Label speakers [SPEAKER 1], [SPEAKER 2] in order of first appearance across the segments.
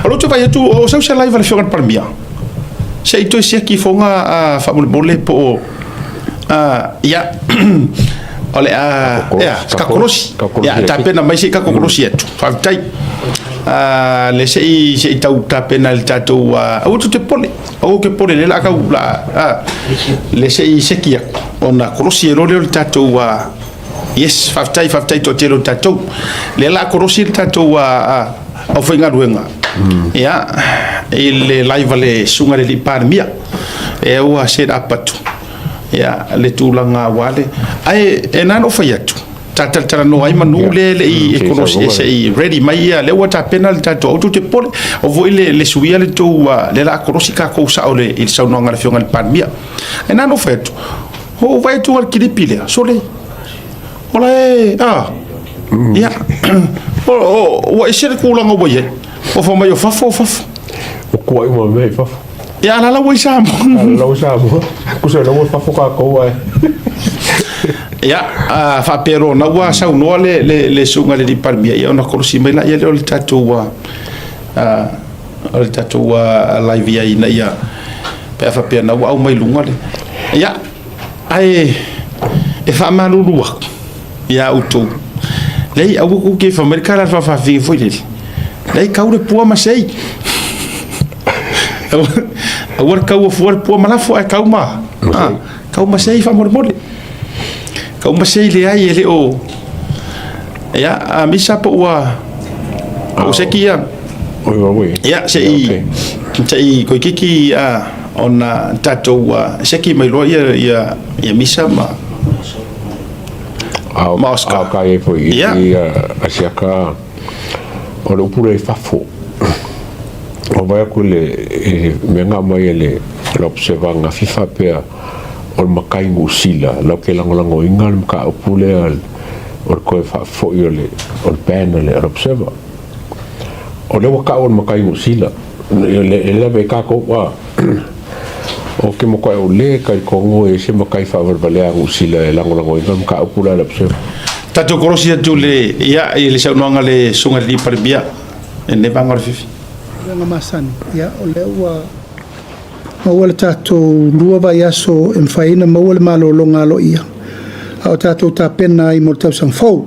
[SPEAKER 1] Alo tu vai tu o sau se live le Afioga Palemia. Se tu se ki fonga fa mole po ya ole ya kakorosi ya tapena mai se kakorosi etu fa tai le se tau tapena le tatu au tu te pole au ke pole le la ka le se ki ona korosi ro le tatu yes fa tai to telo tatu le la korosi le tatu au fa ngaruenga ya ile live le sunga le Palemia e o se apatu ya le tulanga wale ai enano fa yatu tata no ai manu le I konosi se ready mai le wata penal tato auto te pole o voile le suia le tu le la konosi ka ko sa ole il SAUNOAGA le Afioga le Palemia enano fa yatu ho vai tu al kilipile sole ola ya o ese kulanga boye o fa mai o fa
[SPEAKER 2] o ko ai mo me fa
[SPEAKER 1] ya la wo sa mo
[SPEAKER 2] ku se lo fa ka ko ai
[SPEAKER 1] ya fa pero na wa SAUNOA le sunga le Palemia ya ona korosi mai la ya le tatu live ya ina ya pe fa pe na wa mai lunga le ya ai e fa malulu ya uto lei au ku ke fa merkala fa fi foi lei kaure po ma sei awar kau for po malafo ai kau ma sei fa mole kau ma sei le ai ele o ya a misa po wa o sekia ya sei ko kiki ona tato seki mai lo ya misa ma
[SPEAKER 2] Oscar ka e foi Asiaka o lo pure fafo o vai ku le menga mai le observa nga fifa pe o makai ngusila lo ke lango ingal ka o pule o ko fafo yo le o panel le observa o le ka o makai ngusila le be ka ko wa o ke mo ko le ka ko ngo e se makai fa verbale ngusila lango ingal ka o pule le observa
[SPEAKER 1] tato korosi tu le ya le SAUNOAGA le sunga le Palemia ne bangor fifi
[SPEAKER 3] nga masani ya ole wa tato rua ba yaso emfaina mawal malo longa lo ia au tato tapena I mortau sang fou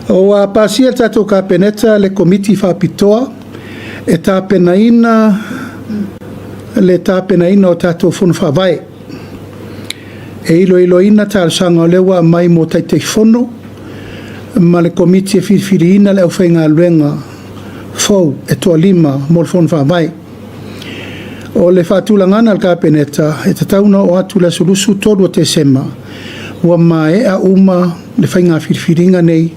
[SPEAKER 3] o pasia tato ka peneta le komiti fa pitoa e tapena ina o tato fun fa vai e ilo ina tal sanga lewa mai mo tai fono ma le komiti Filifilia le ofenga luenga fou e toa lima mo fon fa vai o le fatulangana al kapeneta e tauna o atu la solusu todo te sema wa mai a uma le fainga Filifilia nei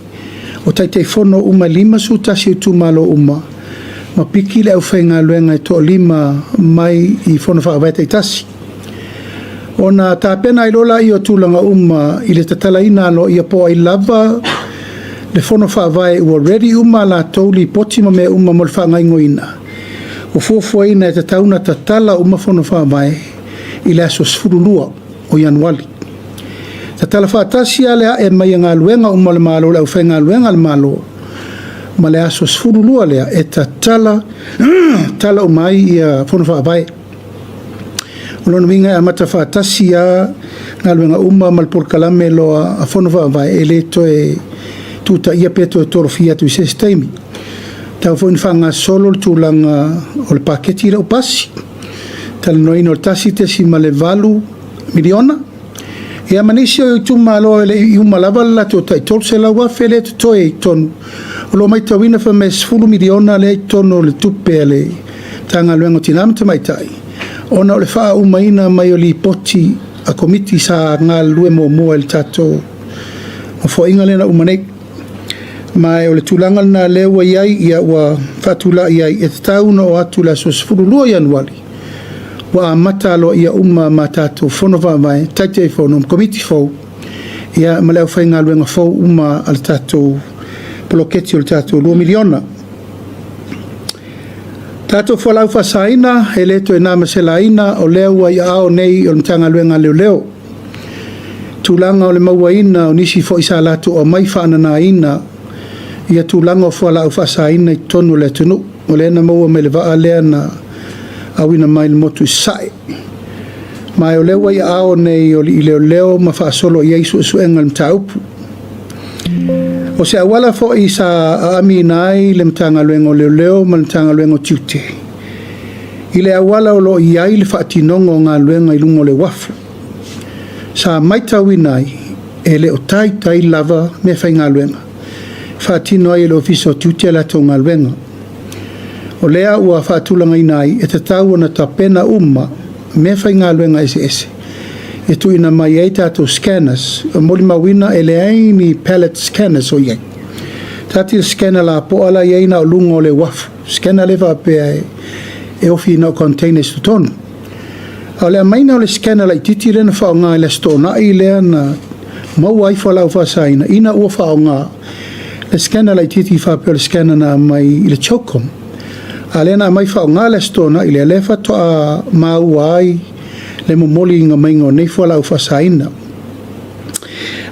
[SPEAKER 3] o tai fono uma lima su tasi tu malo uma ma piki le ofenga luenga e toa lima mai I fono fa vai te tasi ona tapena ilola I o tulanga uma I le tatalaina no ia po ai lava le fono fa vai u already uma la toli potima me uma mo fa ngai ngoina o fofo ina te tauna tatala uma fono fa vai I le aso sfurulua o Januari tatala fa tasia le e mai nga luenga uma le malo le ofenga luenga le malo ma le aso sfurulua le e tatala tala o mai ia fono fa vai Ulono minga amata fa tasia ngaluenga uma mal por kalame lo a fono fa vai eleto e tuta ia peto e torofia tu se stemi tau foi fanga solo tulanga o le paketi le pasi tal no ino tasi te si male valu miliona e amanisio tu malo le uma lava la tota tolse la wa fele to e ton lo mai tawina fa mes fulu miliona le tono le tupe le tanga luengo tinam te mai tai ona le fa umaina mai o li poti a komiti sa ngal lue mo el tato o fo ingale na umane mai o le tulanga na lewa iai ia wa fatula iai e tauna o atu la sosfuru lua Januari wa mata lo ia matato fono va mai tate fono komiti fo ia maleu fa ngal wenga fo al tato bloketi o tato 2 miliona tato fo lau fasaina eleto e nama selaina o leo ia ao nei o mtanga luenga leo tulanga o le mauaina o nisi fo isa lato o mai whaana ina ia tūlanga o whala au whasaina I tonu le tunu o le na maua me le waa lea na awina mai le motu sai mai o lewa I ao nei o li leo ma whaasolo I eisu suenga le mtaupu o se awala fo I sa ami nai le mtanga luengo leo ma le mtanga luengo tiute I le awala o lo I ai le whaatinongo ngā luenga I lungo le wafu sa maitawi nai e le o tai lava me whai ngā luenga whaatino ai le ofiso tiute la tau ngā luenga o lea ua whaatulanga I nai e te tau na ta pena me whai ngā luenga ese e tu ina mai ei tātou scanners o moli mawina e le aini pallet scanners o iei tāti scanner la po ala iei na o lungo le wafu scanner le whapea e ofi na o containers tu tonu a lea maina o le scanner la I titi rena whao ngā le stona I lea na mau ai whalau whasaina ina ua whao ngā le scanner la I titi whapea le scanner na mai I le chokom a lea na mai whao ngā le stona I le lefa toa mau ai le momoli inga maingo nei whalau whasaina.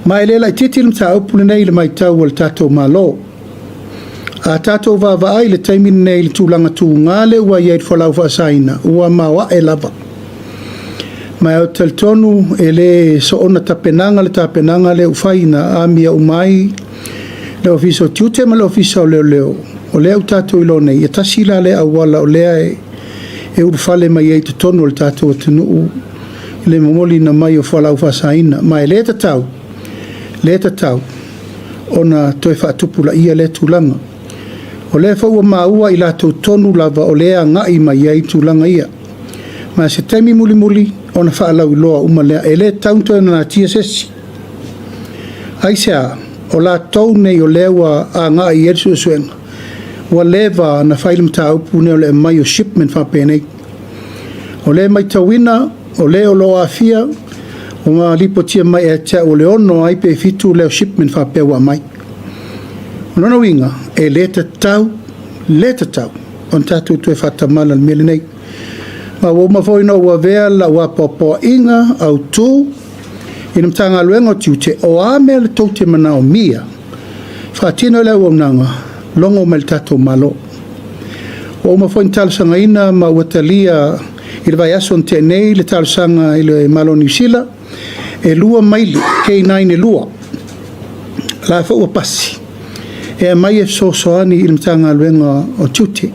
[SPEAKER 3] Mai le lai titi lim ta upule nei le mai tau o le tatou malo. A tatou vava ai le taimin nei le tūlanga tū ngale ua iei whalau whasaina, ua mawa e lava. Mai au taltonu e le soona tapenanga le ufaina a mia umai le ofiso tiute ma le ofiso leo. O lea u tatou ilo nei, e tasila le awala o lea e urufale mai ei te tonu o le tatou atunuu le momoli na mai o whalau whasaina. Mai le tatau ona toi whaatupula ia le tūlanga. O le whaua maua I lātou tonu lava o lea ngai mai ei tūlanga ia. Mai se taimi muli ona whaalau iloa uma lea e le taunto na tia sesi. Aisea o lātou nei o lewa a ngai erisu suenga. Wa leva na whailim ta upu ne o le mai o shipment whapenei. O le mai tawina, o le o loa afia, o ngā lipotia mai e tea o le ono ai pe fitu leo shipment whapewa mai. O nono winga, e le tau, on tatu tue whatamala mele nei. Ma wo mawhoina ua vea la ua popo inga au tū, ina mtanga luengo tiute o ame le toute mana o mia. Whaatino le ua unanga, longo mai tatou malo. O mawhoina talasanga ina ma watalia I le vai aso te nei le talasanga I le malo New Zealand e lua maili K9 e lua la fa ua pasi e mai e sosoani I le mtanga luenga o tiute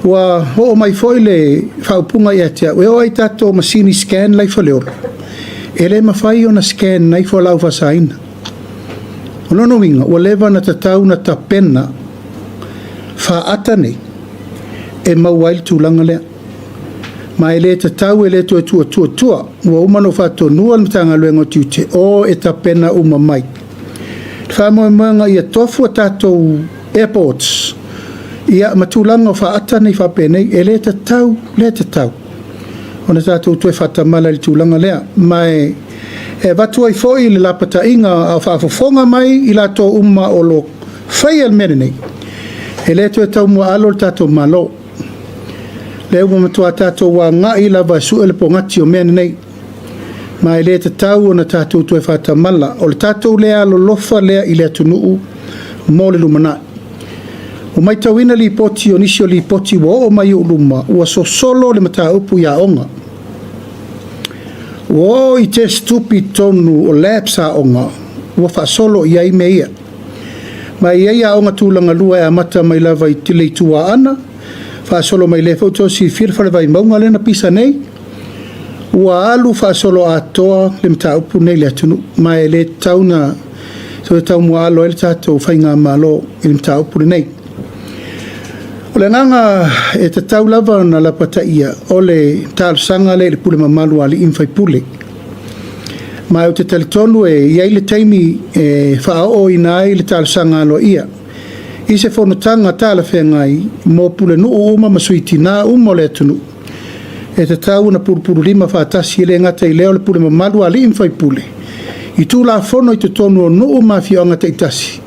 [SPEAKER 3] wa ho mai foi le whaupunga ia tea o ai tatou masini scan lai fa leo e le mawhai ona scan nai fa lau fasaina o nono winga o leva na tatau na tapena fa atane e mauail tūlanga lea mai le tatau e le tua ua umano whatonua le mtanga luenga tiute o e tapena uma mai whamoemoenga ia tofu a tatou airports ia matulanga o whaata nei whapenei e le tatau ona tatou tue whatamala le tūlanga lea mai e watu ai foi le lapata inga a whaafofonga mai I lato uma o lo whai al mene nei e le tue tau mua alo le tatou malo le uma matua tatou wa ngai lava su ele pongati o mene nei mai le tatau ona tatou tue whatamala o le tatou lea alo lofa lea I le atunuu mo le lumana o mai tawina li poti o nisio li poti wa o mai uluma ua so solo le mata upu ya onga o I te stupid tonu o lapsa onga ua wha solo I ai meia mai ia ia onga tūlanga lua e amata mai lava I tile I tua ana wha solo mai le foto si firwhale vai maunga lena pisa nei ua alu wha solo atoa le mta upu nei le atunu mai le tauna so le tau mua alo ele tatou whainga malo I le mta upu nei o le nganga e te tau lava na lapata ia o le tārsanga le pule mamalu ali inwhai pule mai o te talitonu e iai le taimi e whaao ina ai le tārsanga alo ia I se whanotanga tāla whengai mō pule nuu uma masuiti nā uma le atunu e te tau na purupuru lima whaatasi le ngata I leo le pule mamalu ali inwhai pule I tū la whono I te tonu o nuu mafia o ngata I tasi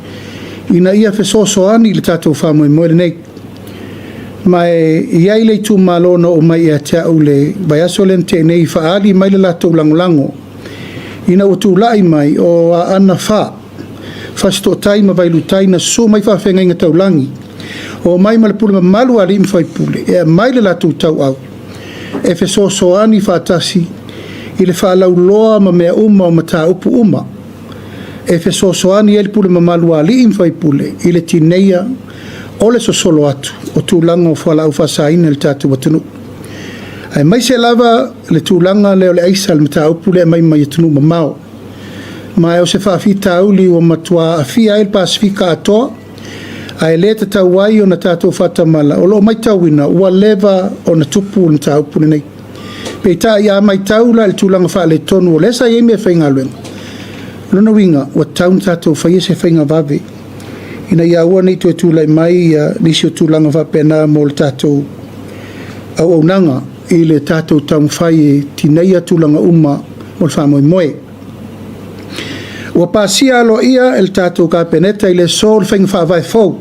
[SPEAKER 3] ina ia whesosoani le tātou whamoe moere nei mai iai le tu malona o mai e te au le vai aso le te nei whaali mai le latou langolango ina o tu lai mai o a ana wha fasto tai ma vai lutai na so mai fa fenga inga taulangi o mai ma le pule malu ali mfai pule e mai le latu tau au e fe so ani fa tasi i le fa lau loa ma mea uma o mata upu uma e fe so ani el pule malu ali mfai pule i le tineia o le solo atu o tūlanga o whala au whasaina le tātu watunu ai mai se lava le tūlanga leo le aisa le mata upu le mai mai atunu mamao mai o se whaafita auli o matua afia el Pasifika atoa ai le te tauai o na tātou whatamala o lo mai tauina ua leva o na tupu le mata upu nei pei ta ia mai taula le tūlanga wha le tonu o lesa i me whainga luenga lona winga o taun tātou whaia se whainga vave ina ia ua nei tu lai mai nisi o tūlanga wha pena mo le tātou au nanga i le tātou taun whai tineia tūlanga uma mo le whamoe moe. Ua pāsia alo ia el tātou ka peneta i le so le whainga whaavai fau.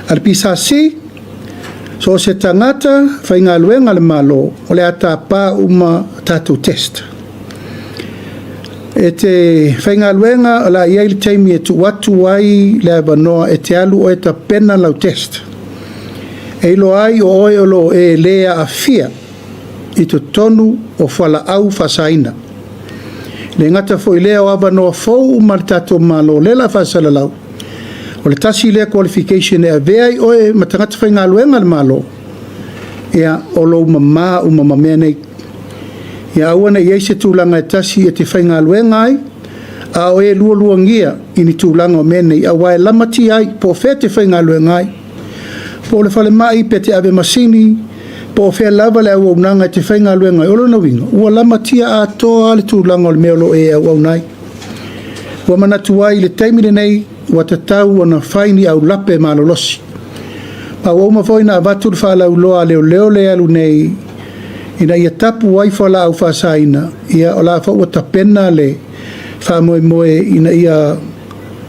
[SPEAKER 3] Al pisasi, so se tangata whainga luenga le malo o le ata pā uma tātou test. E te whainga luenga o la ia ili teimi e tu watu ai le abanoa e te alu o e ta pena lau test. E ilo ai o oe olo e lea a fia i to tonu o whala au whasaina. Le ngata fo i lea o abanoa fau umaritato malo lela whasala lau. O le tasi lea qualification e a vea i oe matangata whainga luenga le malo. Ea olo umama umamamea nei. Ia awana i eise tūlanga e tasi e te whainga luenga ai, a o e lua ngia i ni tūlanga o mene a wae lamati ai, po whea te whainga luenga ai. Po le whale mai pe te ave masini, po whea lava le au unanga te whainga luenga ai, olo na winga, ua lamatia a toa le tūlanga o le meolo e au unai. Ua manatu ai le taimine nei, ua tatau o na whaini au lape malolosi. Ma ua umafoina a vatu le whala uloa leo le alu nei, ina ia tapu wai whala au whasaina, ia o la whau tapena le whamoe moe ina ia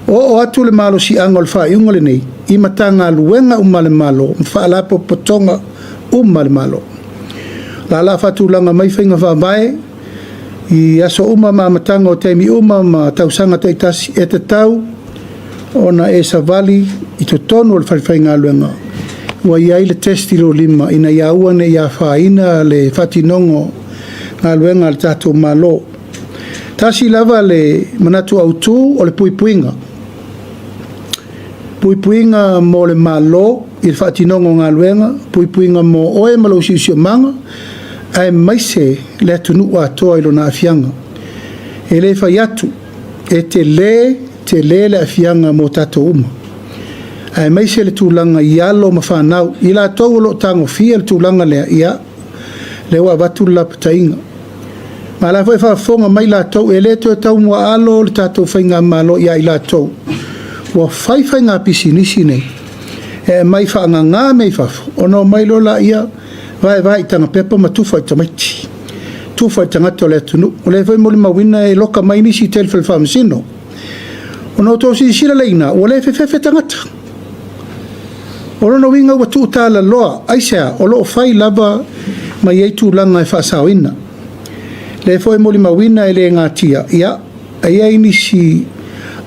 [SPEAKER 3] o atu le malo si angol wha iungole nei, i matanga luenga umale malo, mwhaalapo potonga umale malo. La la whatulanga mai whainga whawae, i aso uma ma matanga o teimi uma ma tausanga teitasi e te tau, ona e savali i to tonu o le whainga luenga. Wa ia ile testi lo lima ina ia uane ia whaina le whatinongo ngā luenga le tātou malo. Tasi lava le manatu autu o le puipuinga. Puipuinga mo le malo i le whatinongo ngā luenga, puipuinga mo oe malo siusio manga, ai maise le atunu a toa ilo na afianga. E le whai atu, e te le afianga mo tātou uma. Ai mai se le tūlanga i alo ma whanau, i la tau lo tango fia le tūlanga lea ia, le wa watu la patainga. Ma la fai whafonga mai la tau, e le tau mua alo le tātou whainga malo ia i la tau. Wa whai ngā pisi nisi nei, e mai whaanga ngā mei whafo, ono mai lo la ia, vai tanga pepa ma tuwhai tamaiti. Tuwhai tangata o le atunu, o le whai moli mawina e loka mai nisi telfel whamasino. Ono tō si sira leina, o le whewhewe tangata. Oro no winga wa tuutala loa, aisea, o loo whai lava ma iei tūlanga e whaasawina. Le fo e moli mawina e le ngā tia, ia, a iei nisi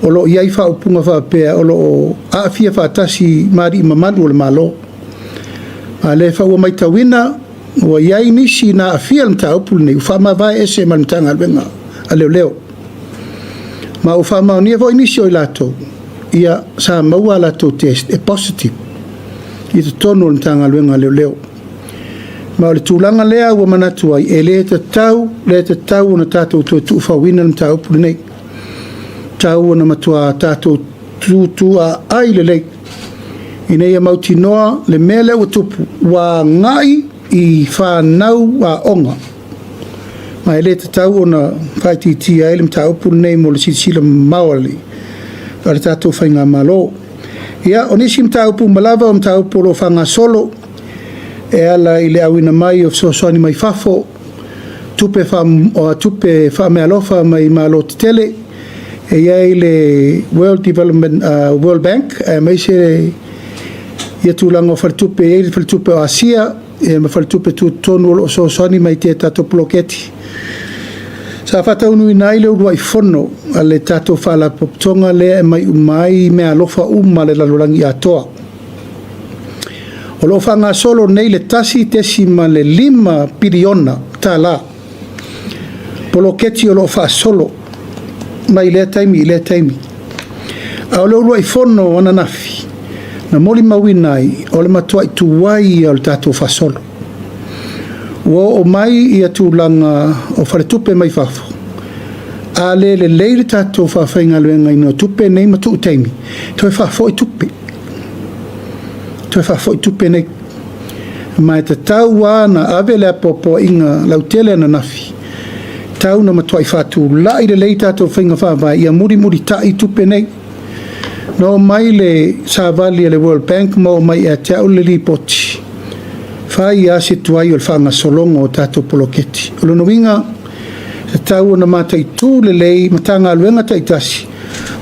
[SPEAKER 3] o loo iei whaupunga whapea, o loo aafia whaatasi maari mamalu o le malo. A le whau mai tawina, o iei nisi na afia le mta upul nei, ufama vai ese ma mtanga alwenga, a leo. Ma ufama o nia vo inisi o i lato, ia sa maua lato test, e positive. I te tonu le tanga luenga leo. Ma o le tūlanga lea ua manatu ai, e le te tau na tātou tu whawina le tau puli nei. Tau na matua tātou tu a ai le lei. I nei a mauti noa le mele ua tupu, wa ngai i whanau a onga. Ma e le te tau na whaititi ai le tau puli nei mo le sisila mawali. A le tātou whainga malo. Ia, o nisi mtaupu malava o mtaupu lo whanga solo e ala i le awina mai o soani mai fafo tupe wha mea lofa mai malo titele e ia i le World Bank mai se ia tūlanga o whalitupe e ili whalitupe o Asia e ma whalitupe tu tonu o soani mai te tato ploketi Sa whataunu ina i leo rua I whono a le tato whala poptonga le mai umai mea lofa le lalorangi atoa. O lo whanga solo nei le tasi tesi ma le 5 piriona tā la. Polo keti o lo wha solo mai lea taimi I lea taimi. A o leo rua I whono ana nafi. Na moli mawinai o le matua I tuwai o le tato wha solo. O mai I atulanga o whare tupe mai whafo. A le leile tato whawhainga luenga ino tupe nei matu utaimi. Toi whafo I tupe. Toi whafo I tupe nei. Mai te tau na ave lea popo inga lautele na nafi. Tau na matua I whatu lai le leile tato whainga whawai ia muri tai tupe nei. No mai le savali le World Bank mo mai e te au le lipoti. Fai a se tuai o le whanga solongo o tato poloketi. O lono winga, te tau na matai tū le lei, matanga aluenga taitasi.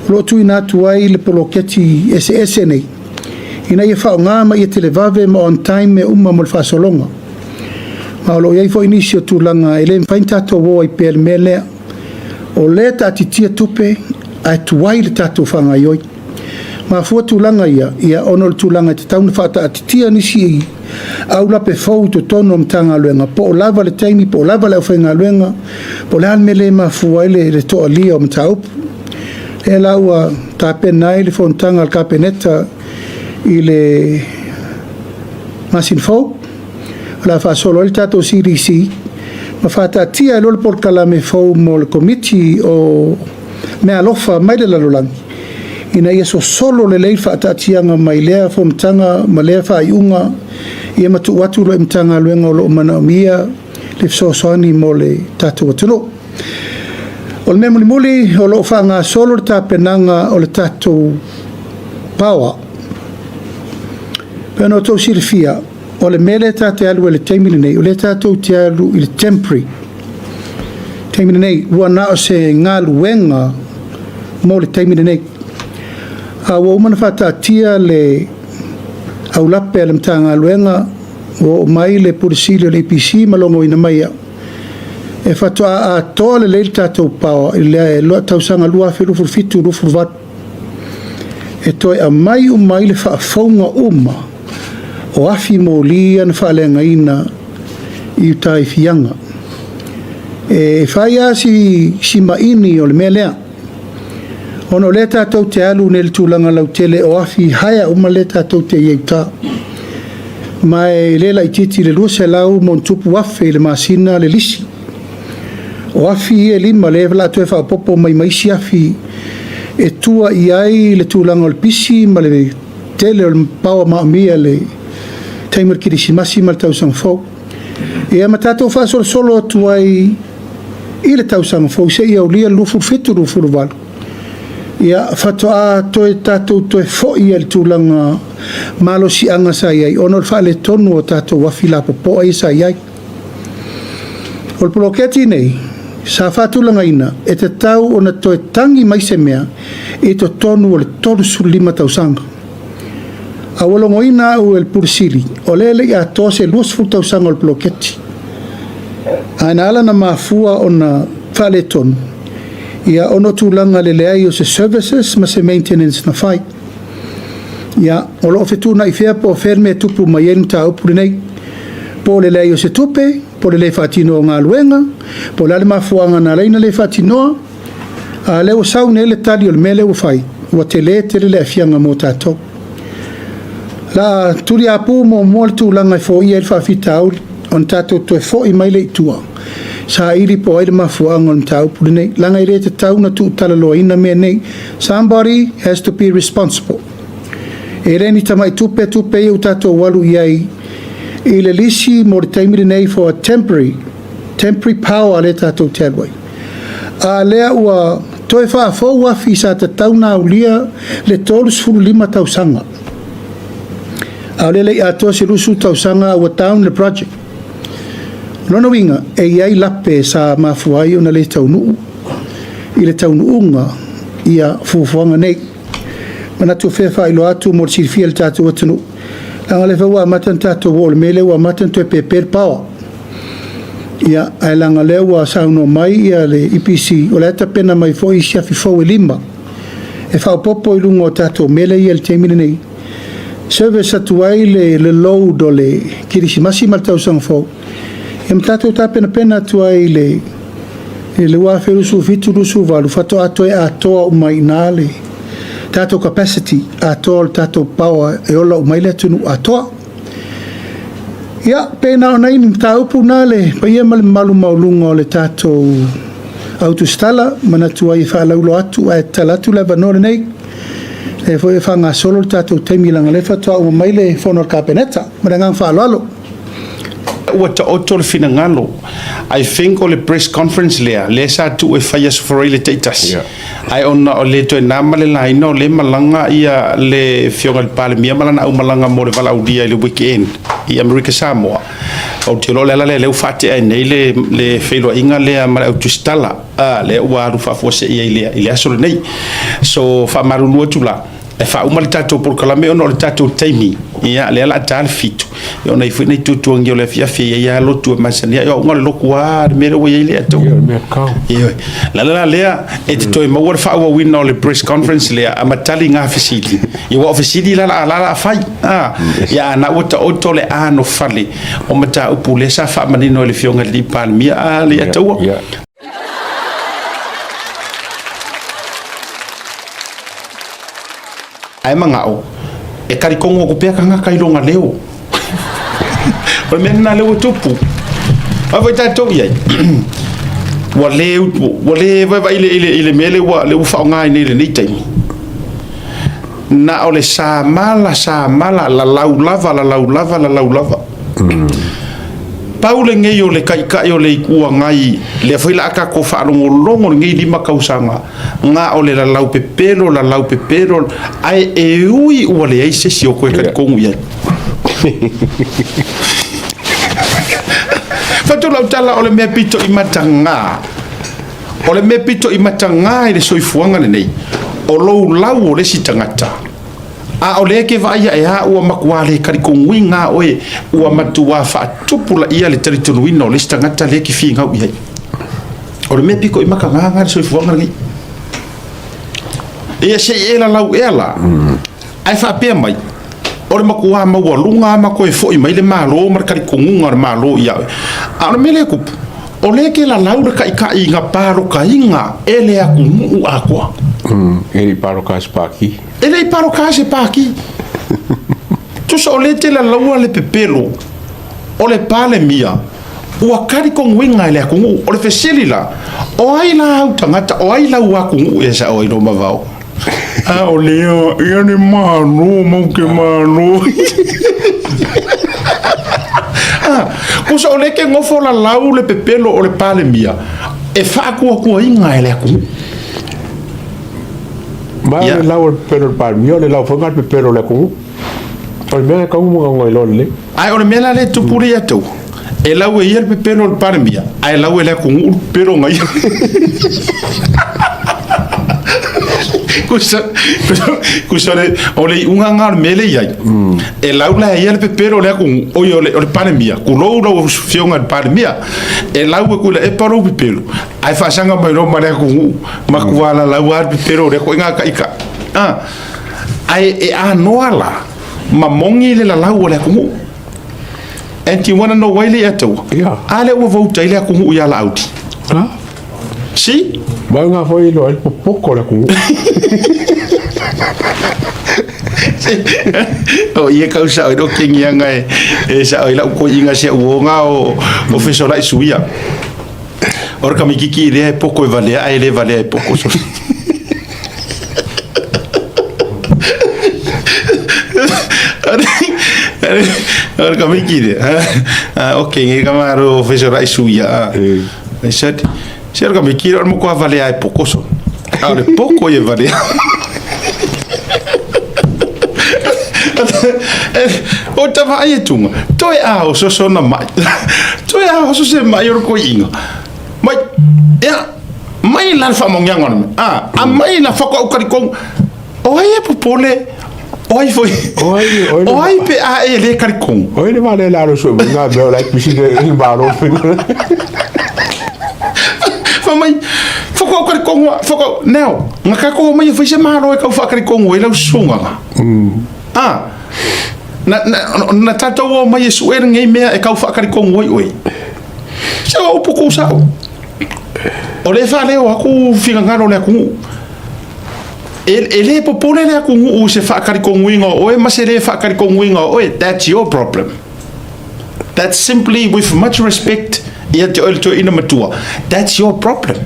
[SPEAKER 3] O lo tui nā tuai le poloketi ese nei. Ina ia whao ngā mai e te le vave ma on time me uma mo le wha solonga. Ma o lo iai fo inisio tūlanga e le mwhain tato wo I pēr me lea. O le tatitia tupe, ai tuai le tato whanga ioi. Ma fua tūlanga ia ono le tūlanga te tauna whata atitia nisi I au lape fau to tono mtanga luenga po o lava le taimi po o lava le awhainga luenga po le almele ma fua ele le toa lia o mtaupu e laua tape nai le fontanga al kapeneta I le masin fau la fa solo il tato CDC ma fata tia lol por kalame fau mo le committee o me alofa mai le lalolangi ina ia so solo le lei fata tianga mai lea fo mtanga ma lea fa iunga ia matu watu lo mtanga luenga o lo mana mia le soani mo le Atoa Tino. O le muli o lo whanga solo le tapenanga o le tatou power. Pēno tau Filifilia o le mele tate alu le teimini nei o le tatou te alu I le temporary. Teimini nei ua na o se ngā luenga mo le teimini nei. A ua umana whatatia le au lape le mtanga luenga o mai le purisili le APC malongo ina mai e whatoa a toa le leil tatou pao I le loa tausanga lua whirufu fitu rufu vat e toi a mai le whaafonga o afi mo lia na whaalenga ina I utai fianga e whaia si maini o le mea lea ono le tatou te alu ne le tūlanga lautele o afi haya le tatou te ieuta. Mai le la ititi le lua se lau mon tupu afe le masina le lisi. O afi e lima le vla tu e whapopo mai maisi afi e tua I ai le tūlanga o le pisi ma le tele o le paua maamia le taimar kirisimasi ma le tausanga fau. E ama tatou wha solo tuai I le tausanga fau se I au lia lufu fitu lufu walu. Ia whatoa toi tatou toi foi al tūlanga malo si anga sa iai. Ono whale tonu o tatou wawhila popo ai sa iai. O le poloketi nei, sa whatulanga ina, e te tau o na toi tangi mai se mea, e to tonu o le tolu sulima tausanga. A walongo ina o el purisili, o lele I a toa se luasful tausanga o le poloketi. Aina ala na mafua o na whale tonu. Ia ono tūlanga le leai o se services ma se maintenance na whai. Ia o lo whetūna I whea po wherme tupu mai enu tā upuri nei. Po le leai o se tupe, po le le whatino o ngā luenga, po le ale mafuanga na leina le whatinoa, a leo saune le tali o le mele o whai, ua te le le afianga mo tātou. La turi apu mo le tūlanga I fo I el whawhita au, on tātou toe fo I mai le itua. Sa iri po aire mafuanga on tau puri nei. Langa ire te tau na tu talaloa ina mea nei. Somebody has to be responsible. E reni tamai tupe I u tatou walu iai. I le lisi mo le taimiri nei for a temporary power le tatou te aluai. A lea ua toe wha fau wafi sa te tau na ulia le tolus furu 5 tausanga. A lele I atoa se lusu tausanga ua taun le project. Nono winga e iai lape sa mafuai o na le taunuu. I le taunuunga ia fufuanga nei. Mana tu whewha ilo atu mo Filifilia le Atoa Tino. Langa le whaua amatan tato wo le mele ua amatan tu e peper pawa. ia ai langa lewa sauno mai ia le IPC o le ata pena mai fo i sia fifo e lima e fa popo i lungo tato mele ia le teimine nei service atuai le load o le kirisimasi mal tau sang fo e mtato ta pena atuai le wa ferusu fitu rusu valu fato atoe atoa umai nale tato capacity atoa tato power e ola umai le tunu atoa ia pena ona ini taupu nale pa ia malu maulunga o le tato autostala manatua i whaalaulo atu a talatu le vanore nei e foi whanga solo tato teimi langa le fatua o maile whono kapeneta marangang whaaloalo
[SPEAKER 1] ua taoto le finagalo I think o le press conference le sa tu e faia sofori le teitasi ai ona o le toe nama le laina o le malanga ia le fioga le Palemia malana au malanga mo le valaudia i le weekend i America Samoa o te lo le le ufate ai nei le feilo inga le ma au tustala le ua rufa fose ia i le aso nei so fa marulu tula e fa uma le tatou porkalame ona o le tatou taimi ia le ala tal fitu e ona i fui nei tutuangi o le fiafia ia lotu e masania ia unga le loku a le mele ua ia le atou ia la lea e te toi maua le whaua wina o le press conference lea a matali ngā fesili ia wa fesili la fai ia ana ua ta oto le ano fale o mata upu le sa wha manino le fionga li Palemia le ataua ai mangao e karikongo ko pea kanga kailonga leo o mena leo tupu ava tatou ia wale vai ile mele wa le ufa nga ni le nei taimi na ole sa mala la laulava Paule ngai o le kai o le ikua ngai le foi la ka ko fa longo ngai di makausanga nga o le la lau pepero ai e ui o le ai se sio ko ka kongu ia fato la tala o le me pito i matanga i le soifuanga nei o lau o le sitangata a o leke vai e a ua makuale karikongi nga oe ua matua fa tupula ia le teritonuina o le stangata leke finga u ia o le mepiko i makanga le soifuanga ngai ia se ela lau ela ai fa pe mai o le makua maua lunga mako e foi mai le malo mar karikonga malo ia a le mele kup o leke la lau le kai nga paro kainga ele aku mu akwa
[SPEAKER 2] ele paro kaspaki
[SPEAKER 1] ele paro kase paki tu so le te la laua le pepelo o le Palemia ua kari kong winga le akungu o le fesilila o ai la au tangata o ai la ua kungu e sa o ino mavao a o leo ia ni manu mauke manu kusa o leke ngofo la lau le pepelo o le Palemia e whaakua inga le akungu
[SPEAKER 2] ma le lau pero Palemia le lau fonga pero le ku o me ka un mo ngoi lolle
[SPEAKER 1] ai o me la le tupuri atu e lau e ia pero le Palemia ai lau le ku pero ngai kusa le o le unga ngar mele ia e lau la ia le pero le ku o le Palemia ku lo fionga le Palemia e lau ku le e paro pero ai fa sanga mai no mare ku makuala lau ar pero le ko nga kaika ai e anoala mamongi le lau le ku and you want to know why le ato ale o vote ile ku ya la out si
[SPEAKER 2] ba nga foi lo el poco le ku
[SPEAKER 1] o ia kausa o kingia ngai e sa ila ko inga se o nga o professor ai suia or ka mikiki le poco vale ai le vale poco so or ka mikiki okay ngai kamaro professor ai suia I said ser ka mikiki or mo ko vale ai poco so ora poco e vale o tava ai tunga toi a o so na mai toi a o so se mai or ko inga mai ya mai la fa mo nyangon a mai na fa ko kari ko o ai popole Oi foi. Oi pe a ele karikong.
[SPEAKER 2] Oi le vale la so nga be la pisi de baro.
[SPEAKER 1] Famai foko karikong foko now ngaka ko mai foi se maro ka fa karikong we la sunga. Na tata o mai su er ngai mea e ka fa karikong oi. Sa o poko sa. O le fa le o aku finga ngaro le aku. Ele popole le aku u se fa karikong winga o e masere fa karikong winga o that's your problem. That's simply with much respect ia te oil to ina matua. That's your problem.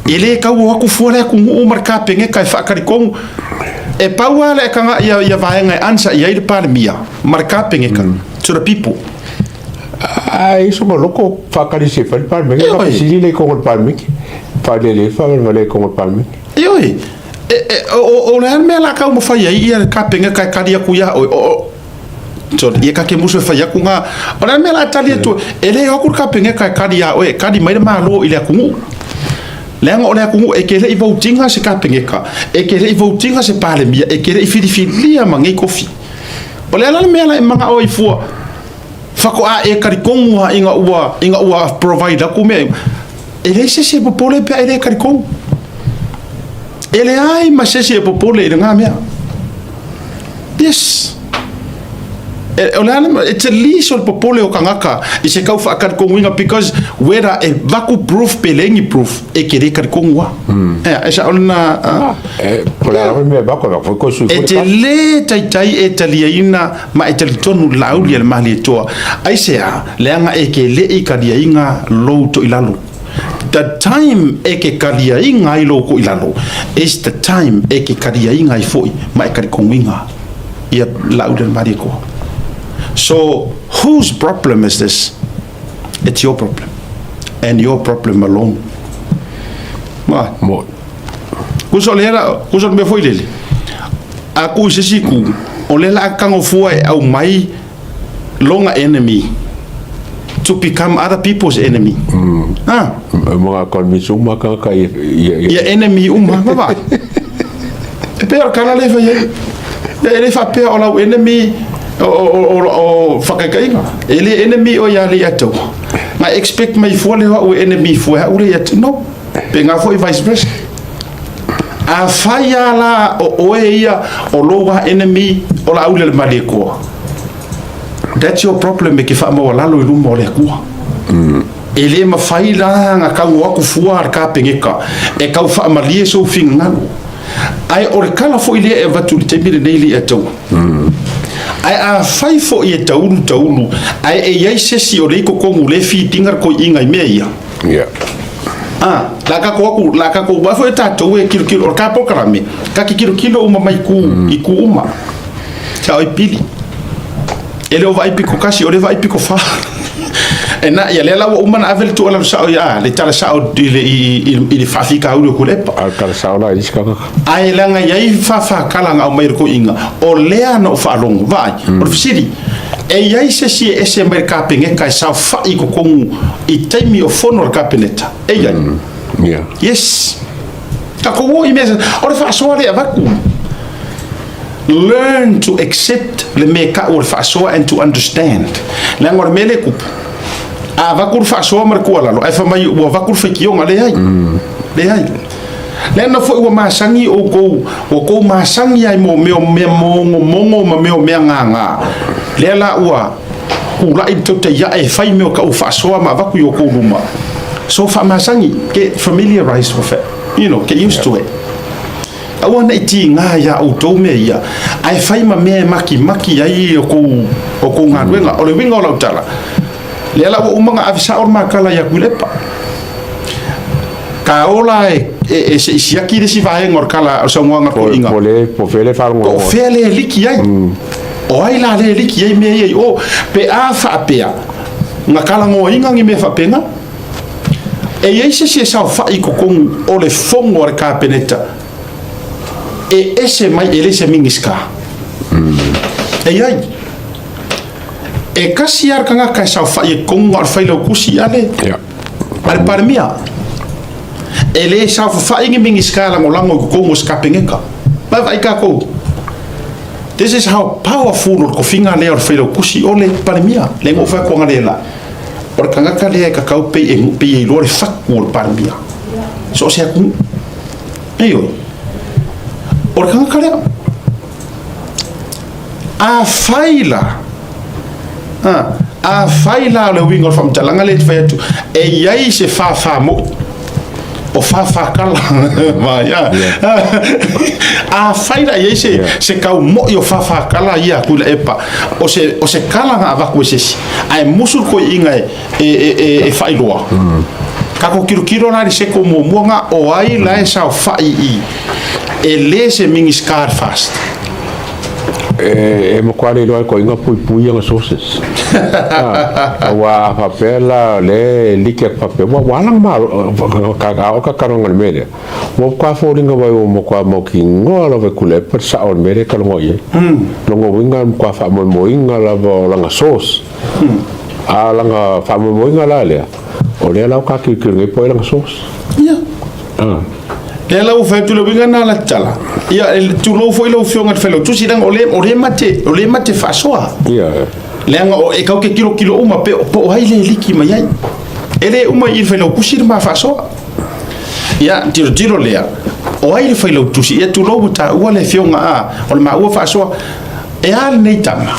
[SPEAKER 1] Ele ka o aku fo le aku u marka penge ka fa karikong e paua le kanga ia vaenga ansa ia le Palemia marka penge ka to the people.
[SPEAKER 2] Ai so loko fa karisi fa Palemia ka si le ko Palemia. Fa le fa le ko Palemia.
[SPEAKER 1] Ioi. O le me la ka mo fai ia ka penga ka kadia ku ya o so ia ka ke muso fai ku nga o le me la tali tu ele o ku ka penga ka kadia o kadi mai ma lo ile ku le ngo le ku e ke le votinga se ka penga ka e ke le votinga se Palemia e ke le Filifilia ma ngai kofi o le la me la manga o i fu fa ko a e karikong wa inga ua provider ku me ele se popole pe ele karikong ele ai ma se popole de nga mea yes it's a lease or popole o kangaka i se kau fa kar konguinga because wera e vaku proof pelengi proof e kere kar kongwa esa ona
[SPEAKER 2] pola me bako va ko su
[SPEAKER 1] e te le tai e taliaina ma e talitonu lauli al mali toa ai se leanga e ke le i kaliainga lo to ilalo. The time eke kalia inga I loko ilalo is the time eke kalia inga I foi ma e karikonginga ia laudan mariko. So whose problem is this? It's your problem and your problem alone. Ma
[SPEAKER 2] mo
[SPEAKER 1] kusol me foi lele aku sesiku olela kango foi au mai longa enemy to become other people's enemy.
[SPEAKER 2] Mga konmisuma ka
[SPEAKER 1] ya enemy ba. Pero kana le fa ele fa pe ola enemy o fakakainga. Ele enemy o ya le ato. Ma expect my fole o enemy fo ha ure yet no. Penga fo vice versa. A faya la o ia o lowa enemy o la ule maleko. That's your problem me ke fa mo lalo lu mo le ku. Ele ma fai la nga ka wa ku fuar ka pengeka e ka fa malie so finga. Ai or kala fo ile e vatu te bi daily ato. Ai a fai fo e taulu ai e yai se si o le ko ko le fi tingar ko inga meia.
[SPEAKER 2] Yeah.
[SPEAKER 1] La ka ko ba fo ta to e kilo or ka pokrame. Ka kilo uma mai ku iku uma. Cha oi pili. Ele o vai pico kasi o le vai pico fa e na ia le la o mana avel tu ala sa ya le tala sa o ile fa fika o ko le pa
[SPEAKER 2] ka sa la iska
[SPEAKER 1] ai la nga ia fa kala nga o mai ko inga o le ano fa long vai o fisiri e ia se ese mer ka penge ka sa fa i ko i taimi o fono ka peneta e ia
[SPEAKER 2] yeah
[SPEAKER 1] yes ta ko wo i mesa o fa so le avaku. Learn to accept le meka or fasoa and to understand. Langor mele kup. A vakur fasoa mar kuala lo. E fa mai o vakur fa kionga le ai. Le ai. Le na fo o masangi o ko masangi ai mo mongo ma me nga. Le la ua. Ula i to te ya e fai me o ka o fasoa ma vaku yo ko luma. So fa masangi get familiarized with it. You know, get used to it. Awana iti nga ya auto me ia ai fai ma me maki ai o ko ngawenga o le winga o lautala le ala o manga avisa or makala ya kulepa ka ola e se siaki de si vai ngor kala o songa ko inga
[SPEAKER 2] po fele fa ngo
[SPEAKER 1] o fele liki ai o ai la le liki ai me ai o pe a fa pe nga kala ngo inga ngi me fa penga e ye se sa fa i ko o le fongo or ka peneta e ese mai ele se mingiska e ai e kasi ar kanga ka sa fa e kongo ar fa lo kusi ale
[SPEAKER 2] ya
[SPEAKER 1] al Palemia ele sa fa ingi mingiska la ngolango ko kongo ska pengeka ba vai ka ko This is how powerful ko finga le or felo kusi ole Palemia le ngo fa ko ngalela or kanga kale ka kau pe lo fakku Palemia so se ku ayo or kanga kale a faila le wingo fam talanga le fetu e yai se fa mo o fa kala ma ya a faila yai se kau mo yo fa kala ia kula epa o se kala nga va ku se ai musul ko inga e failoa kako kiro na se ko mo nga o ai la sa fa I e le se mingis car fast
[SPEAKER 2] mo kwale lo ko inga pui nga sources wa papela le like papel wa lang ma ka karong al mede mo kwa folinga wa mo kwa mo kingo lo ve kule per sa on mede ka lo ye lo ngo winga kwa fa mo inga la nga sauce langa fa mo inga la le o le la ka ki po nga sauce
[SPEAKER 1] ya Ela o fai tu lo vinga na la tala. Ia tu lo foi lo fionga felo. Tu sidang ole mate fa soa.
[SPEAKER 2] Ia.
[SPEAKER 1] Lenga o e kau ke kilo uma pe po hai le liki mai ai. Ele uma I felo kusir ma fa soa. Ia tiro lea. O ai le felo tu si ia tu lo buta o le fionga o le ma o fa soa. E al nei tama.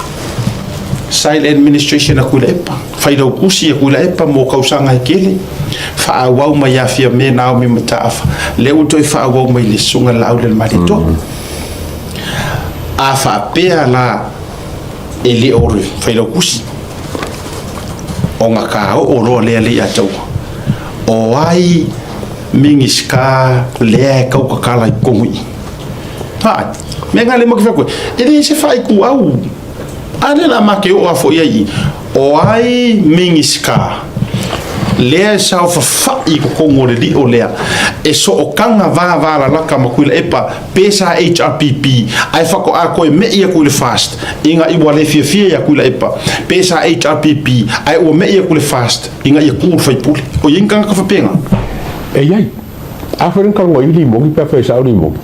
[SPEAKER 1] Sile administration a kula epa. Fai lo kusi a kula epa mo kausanga kele. Fa wau mai afia me na mi matafa le u toi fa wau mai le sunga la le marito a fa pea la ele ore fa lo kusi o nga ka o ro le a tau o ai mingiska le ka ka kala kongi ha me nga le mo ke ko ele se fa ku au ale la ma ke o afo ia o ai mingiska lea sa fa I ko kongore li o lea e so o kanga va la laka makuila epa pesa HRPP ai fa ko a ko me ia kuile fast inga I wale fia ya kuila epa pesa HRPP ai o me ia kuile fast inga ia kur fai puli o yinga ka fa penga
[SPEAKER 2] e ai a fa ren kalngo I mo ki pa sa ri mo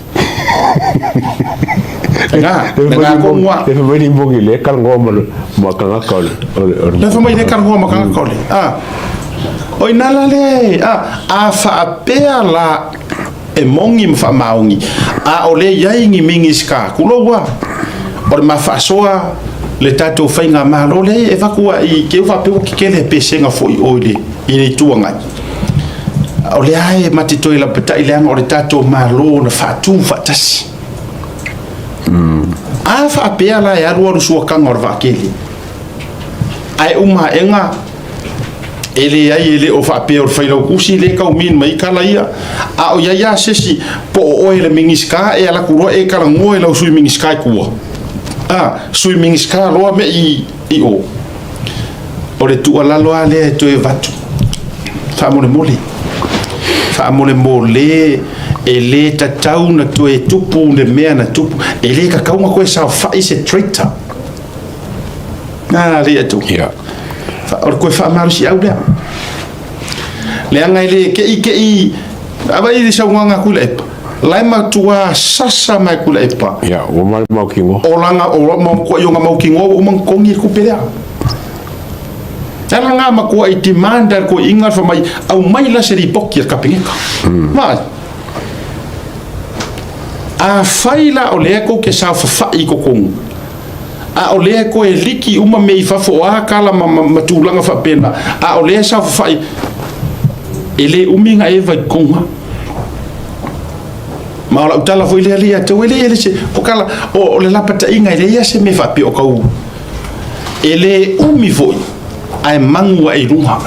[SPEAKER 1] nga ko ngwa
[SPEAKER 2] te fa ri mo ki le kalngo mo kanga kol
[SPEAKER 1] le fa mai le kalngo mo kanga kol Oi nala le a fa pea la e mongi fa maungi a ole yaingi mingiska kulowa or ma fa soa le tato fainga malo le e va kuwa I ke va pe ki kele pesenga foi oile I tuanga ole ai matito ila peta ile ang ore tato malo na fa tu fa tasi a fa pea la ya ruo suo kangor va kele ai uma enga ele ai ele o fa pe o fa lo kusi le ka min mai kala ia a o ya sesi po o ele mingiska e ala kuro e kala ngo ele sui mingiska ku sui mingiska lo me I o le tu ala lo ale to e vatu fa mole ele tatau na to e tupu le mea na tupu ele ka kaunga ko sa fa ise traitor le tu
[SPEAKER 2] yeah
[SPEAKER 1] or ko fa maru si auda le anga ile ke I aba I sa nganga kula epa lai ma tua sasa mai kula epa
[SPEAKER 2] ya o mal mau kingo
[SPEAKER 1] o langa o mo ko yo nga mau kingo o man kongi ku pelea ala nga ma ko I demanda ko inga fa mai au mai la seri pokki ka pingeka ma a faila o le ko ke sa fa I ko kong a o lea ko e liki uma me I fafo a kala matulanga fa pena a o lea sa fai ele uminga e vai konga ma o la utala foi le ali to ele se ko kala o le lapata inga ele ia se me fa pe o kau ele umi foi ai mangua I runga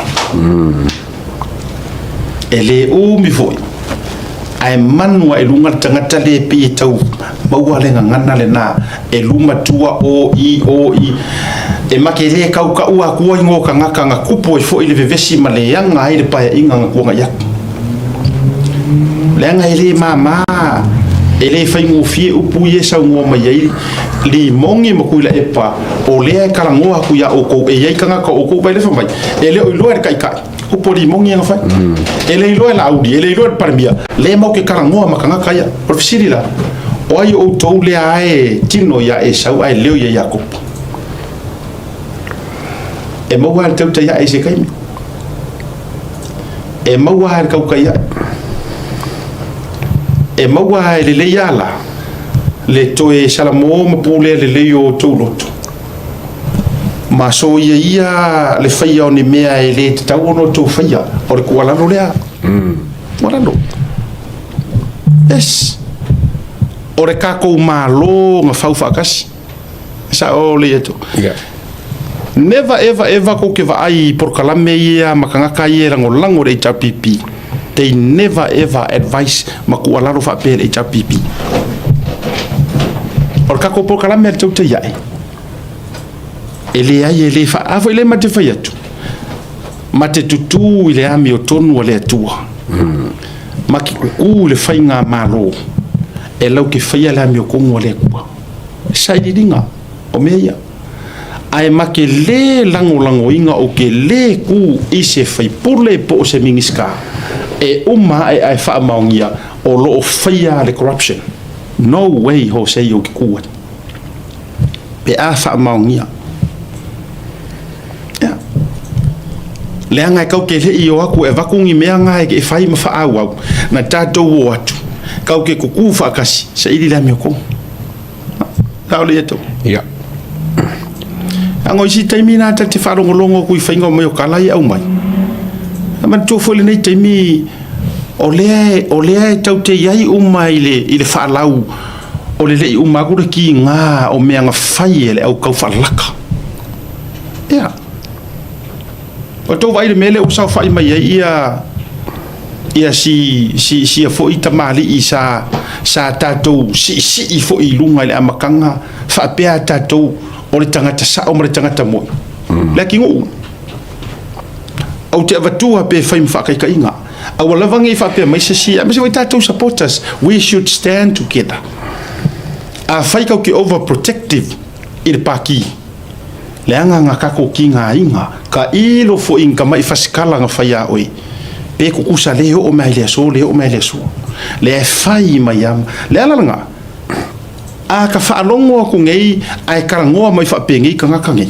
[SPEAKER 1] ele umi foi ai manua I lunga tangata le pe tau maua le ngana le na e luma tua o I e makele kau ka ua kua ingo ka ngaka nga kupo I fo I le vevesi ma le yanga ai le paia inga nga kua ngayak le anga ele mama ele fai ngofie upu ye sa ngo mai ai li mongi mo kuila epa o le kala ngoa ku ya o ko e ye kanga ko o ko ba le fa mai ele o lo kai kai o pori mongi nga fa ele lo la audi ele lo Palemia le mo ke kala ngoa makanga kaya por fisiri la o ai o tau le ae tino ia e sau ai leo ia Iakopo e maua al tau ia e se kaimi e maua al kau kai e maua e le ala le toe salamo ma pule le o tau loto ma so ia le faia o ni mea e le te tau ono tau faia o le kualano lea walano yes o re kako malo nga fau fakasi sa o le eto never ever ko ke va ai por kalame ia makanga kai era ngolango re HPP they never ever advise maku alaro fa pe HPP or kako por kalame tau te ia ele ai ele fa avo ele mate fa yatu mate tutu ile ami o tonu le atua maki ku le fainga malo e lau ke faia la mi o kongo le kua sai dinga o meia ai make le lango inga o ke le ku i se fai pule po se mingiska e uma ai fa maungia o lo faia le corruption no way ho se yo ki ku pe a fa maungia le anga kau ke le io aku e vakungi mea ngai ke fai ma fa au na tato wo atu kau ke kuku fa kasi se ili la mi ko tau le to
[SPEAKER 2] ya
[SPEAKER 1] ango isi taimina ta te fa longo ku fai ngo mo kala ia au mai ama to fo le nei taimi o le tau te yai umai le fa lau o le umagu ki nga o mea nga fai ele au kau fa laka ya o to vai le mele o sa fai mai ia si fo ita mali isa sa tatou si fo i lunga le amakanga fa pea tatou o le tangata sa o le tangata mo laki ngo au te avatua pe fai mfa kai kainga au lavangi fa pe mai si a me tatou supporters we should stand together a fai ka ki overprotective il paki le anga nga kako kinga inga ka ilo fo inga mai fasikala nga faya oi pe ku usa le o mai le so le fai mai am le alanga a ka fa longo ku ngei ai karangoa mai fa pe ngi kanga kangi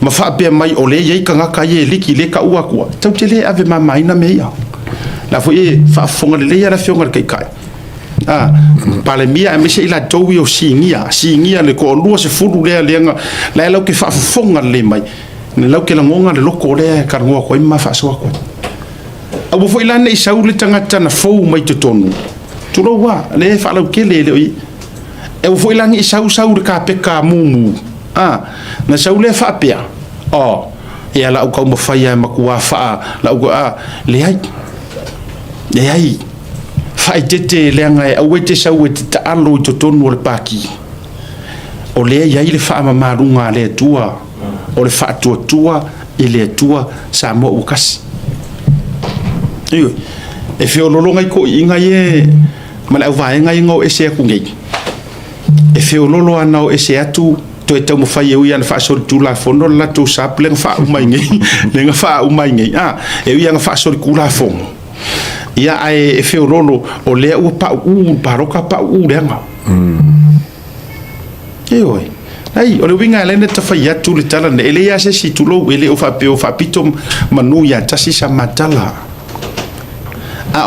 [SPEAKER 1] ma fa pe mai ole ye kanga ka ye liki le ka ua ku tau te le ave mai na me ya la fo e fa fonga le ya la fionga kai kai Palemia me se ila towi o singia le ko lua se fulu le lenga la lo ke fa fonga le mai ne lo ke la ngonga le loko le ka ngoa ko ma fa so ko abu fo ila nei saule tangata na fo mai to tonu tu lo wa le fa lo ke le e fo ila ni sau ka pe ka mumu na saule fa pe e ala ko mo fa ya makua fa la ko le ai fai tete leanga e awete sau e te alo i to tonu o le paki o le ia i le wha marunga le tua o le wha tua i le tua Samoa o kasi e whio lolonga i ko inga e ma le au vaenga i ngau ese aku ngei e whio lolo ana o ese atu to e tau mo whai e ui ana wha sori tula fono la tau sap le nga wha umai ngei le nga wha umai ngei e ui anga wha sori kula fono ia ai feo lolo o le u pa u paroka pa u lenga oi ai o le winga le neta fa ya tu le tala ne ele ya se si tu lo ele o fa pito manu ya tasi sa matala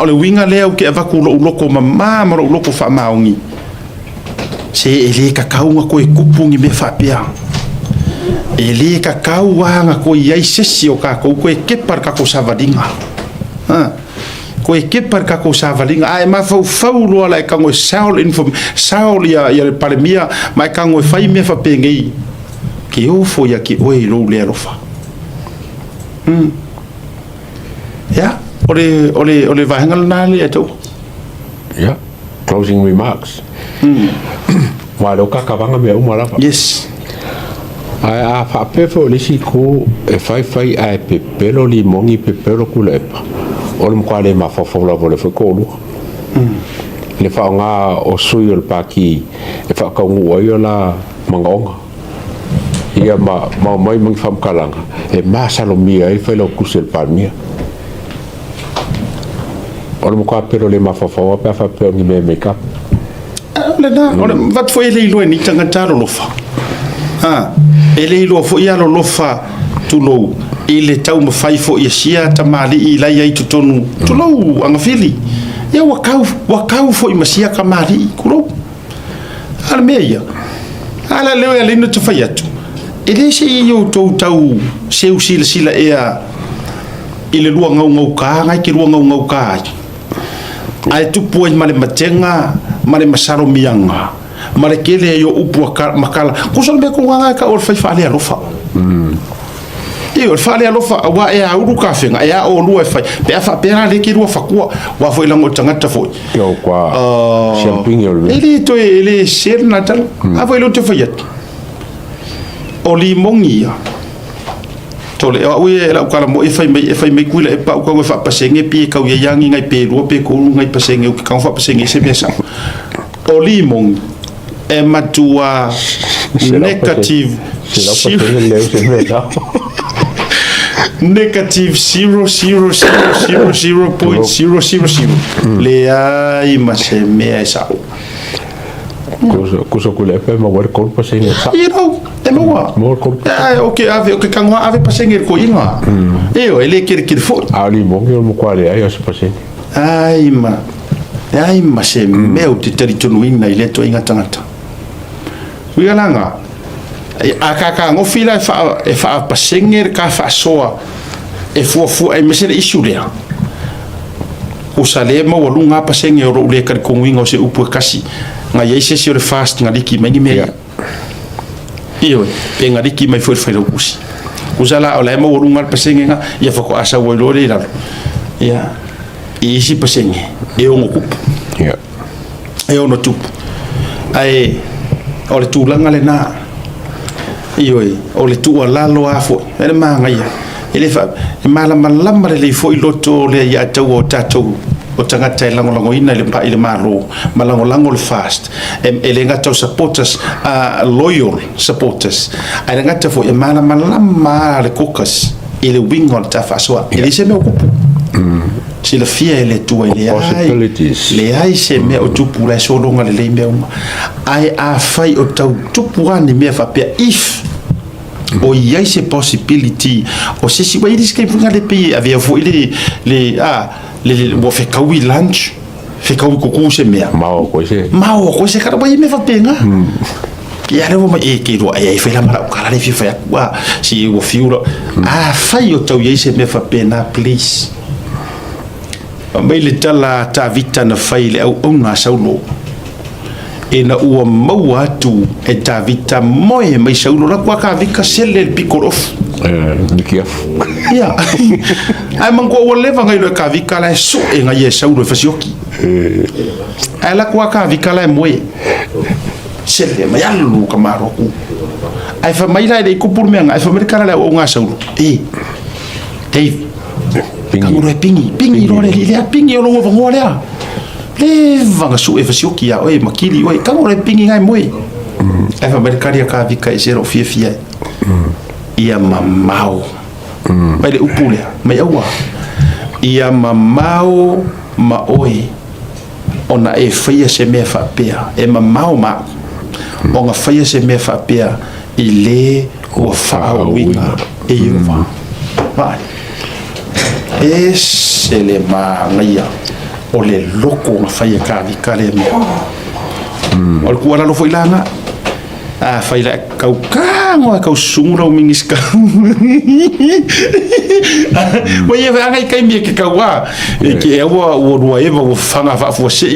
[SPEAKER 1] o le winga le o ke va ku lo loko mama mo lo loko fa maungi se ele ka kaunga ko e kupungi me fa pia ele ka kauanga ko ia se si o ka ko e ke par ka ko savadinga ko e ke par ka ko savalinga ai ma fau lo ala ka ngo saul ya le Palemia mai ka ngo fai me fa pengei ki o fo ya ki oi lo le rofa ya ole va hangal na le to
[SPEAKER 2] ya closing remarks wa lo ka vanga me uma la
[SPEAKER 1] yes
[SPEAKER 2] ai a fa pe fo le si ko e fai ai pe pelo limongi pe pelo kulepa o le mkwale ma fofo la vole fo kolu le fa nga o sui o paki e fa ka ngu o la mangonga ia ma mai mang fam kalanga e ma salomia e fa lo kusel palmia o le mkwale pero le ma fofo pa fa pe ngi me makeup
[SPEAKER 1] lena ona vat foi le ilo ni tanga talo lofa ele ilo fo ia lo lofa tulo ile tau mafai fo ia sia tamali i lai ai tutonu tulo anga fili ia wakau fo i masia kamali kulo ala meia ala leo ele no tafai atu ele se yo tau seu sila ea ile lua ngau ka ngai ki lua ngau ka ai tu poi male matenga male masaro mianga male kele yo upu makala kusol be ko nga ka ol fai fale alofa io fale alofa wa e a uru ka fenga e a o lua fai pe fa pera le ki lua fakua wa foi lango tangata foi
[SPEAKER 2] yo kwa champagne yo
[SPEAKER 1] ele to ele ser natal a foi lo te fai o limongia tole o la kala mo e fai mai kuila e pa ko fa pasenge pi ka ye yangi ngai pe ro pe ko ngai pasenge ka fa pasenge se besa o limong e matua negative negative 0.000 le ai ma se me sa
[SPEAKER 2] Cosa quelle per ma guarda colpa sei ne sa.
[SPEAKER 1] Io e mo ok kangwa ave pasenge ko inga io ele que fo
[SPEAKER 2] ali mo mo quale ai as pasenge
[SPEAKER 1] ai ma se meu te teritoriu ina ile to inga tangata wigalanga aka ngo fila e fa pasenge ka fa soa e fu ai mesele isule o salema o lunga pasenge o le ka ko winga se upu kasi nga yese se o fast nga liki mangi me io pe nga liki mai foi lo kusi usala o la mo lunga pasenge nga ia fa ko asa wo lo le la ia isi pasenge e o ngoku
[SPEAKER 2] ia
[SPEAKER 1] e o no tu ai o le tulanga le na io o le tu ala lo afo ele manga ia ele fa malama le foi loto le ia tau o tatou o tangata lango ina le pa ile malo malango le fast ele ngata supporters loyal supporters ai ngata fo malama le kokas ile wing on ta fasoa ele se me okupu si la fia ele tu ele ai se me o tu pula so longa le me ai a fai o tau tu puani me fa pe if o ia se possibility o se si vai risque punga le pe avea fo le wo fe kawi lunch fe kawi kuku se mea
[SPEAKER 2] mao ko se
[SPEAKER 1] kara bai me fa penga ia le wo mai ke ro ai fe la mara kala le fa wa si wo fiuro fai o tau ia se me fa pena please mai le tala ta vita na fai le au na saulo ena ua mau atu e ta vita moe mai saulo la kwa ka vika sele el pikorof
[SPEAKER 2] nikia
[SPEAKER 1] ia ai mango o leva ngai lo ka vika la so e ngai e saulo fasioki ai la kwa ka vika la moe sele mai alu kamaro ku ai fa mai la de ku por me ai fa merkana la o nga saulo Dave pingi pingi ro le pingi o lo va ngolea le vanga su e fasioki ya oi makili oi ka ore pingi ngai moe ai fa merkari ka vika e zero fia ia mamau mai le upule mai aua ia mamau ma oi ona e faia se me fa pea e mamau ma onga faia se me fa pea i le o fa winga e iova vai e se le ma ngia o le loko nga faia ka vikale me o le kuala lo foi langa fai la kau sungura o mingiska wa ia anga kai mi ke kawa ke awa o rua eva o fanga fa fo se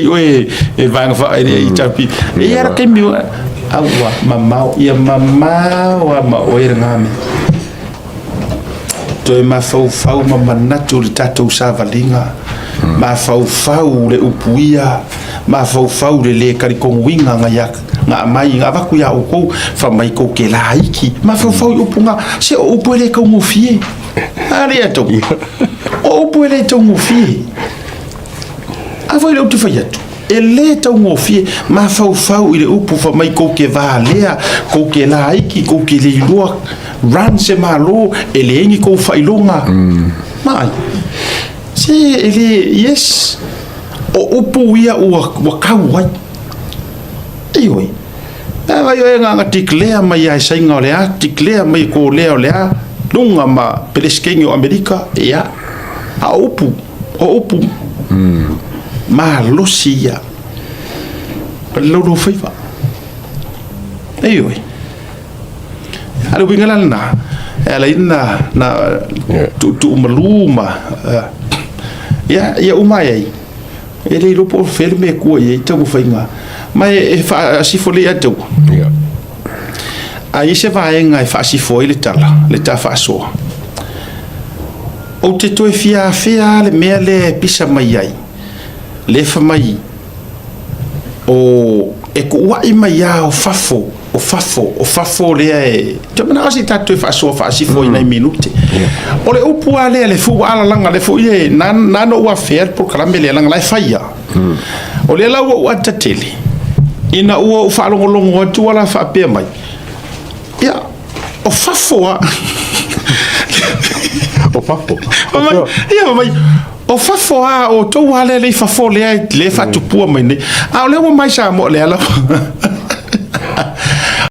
[SPEAKER 1] e vanga fa e tapi e era kai mi awa mamau ia mamau ma oira ngame to e ma fau manatu le tatou savalinga ma fau le upuia ma fau le karikonguinga ngayak nga mai nga va ku ya o ko fa mai ko ke la iki ma fau upunga se o pole ko mo fie ali ato o pole to mo fie avo le tu fayatu ele to mo fie ma fau ile upu fa mai ko ke va lea ko ke la iki ko ke le lua ran se malo ele ngi ko fa ilonga mai se ele yes o upu ia o kau wai oi vai yo nga tiklea mai ai sainga o lea tiklea mai ko lea o lea lunga ma peleskengi o Amerika ia a upu ma losia lo faiva oi ala wingala na ala ina na tu maluma ia umai ele lo por ferme ko ia tau fainga mai fa sifole atu aí se vai ngai fa sifo ele tala le ta fa so o te toi fia le mele pisa mai ai le fa mai o e ko wai mai o fafo le e te mana asi tatu fa so fa sifo ina minute o le upu ale le fu ala langa le fu ye nano wa fer por kala mele langa lai faia o le la wa tatele ina ua fa longo tu wala fa pe mai ya o fafo ya mai o fafo o to wala le fafo le fa tu pu mai ne a le mo mai sa mo le ala